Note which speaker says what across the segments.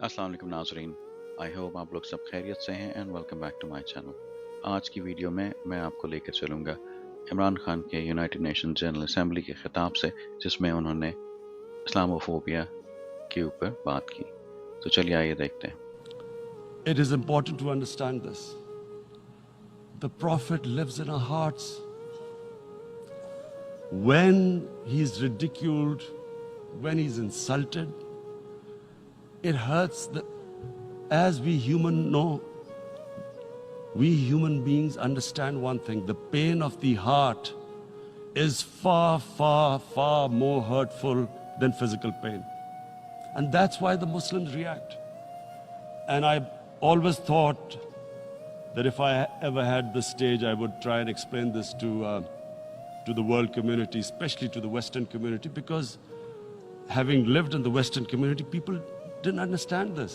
Speaker 1: अस्सलाम वालेकुम नाज़रीन, आई होप आप लोग सब खैरियत से हैं and welcome back to my channel. आज की वीडियो में मैं आपको लेकर चलूँगा इमरान खान के यूनाइटेड नेशन जनरल असेंबली के खिताब से, जिसमें उन्होंने इस्लामोफोबिया के ऊपर बात की। तो चलिए आइए देखते हैं।
Speaker 2: It is important to understand this. The Prophet lives in our hearts. When he is ridiculed, when he is insulted, it hurts. As we human beings understand one thing: the pain of the heart is far, far, far more hurtful than physical pain. And that's why the Muslims react. And I always thought that if I ever had the stage, I would try and explain this to the world community, especially to the Western community, because having lived in the Western community, people didn't understand this.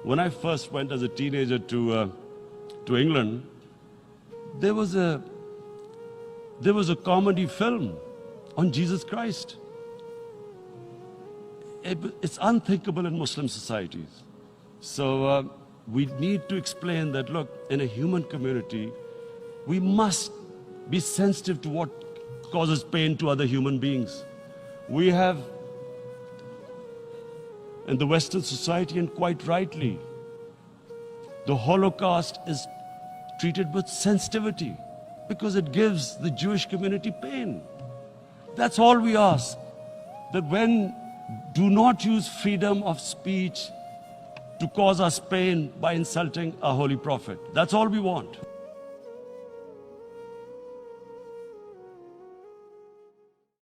Speaker 2: When I first went as a teenager to England, there was a comedy film on Jesus Christ. It's unthinkable in Muslim societies. So we need to explain that, look, in a human community, we must be sensitive to what causes pain to other human beings. We have, in the Western society, and quite rightly, the Holocaust is treated with sensitivity because it gives the Jewish community pain. That's all we ask. That do not use freedom of speech to cause us pain by insulting our holy prophet. That's all we want.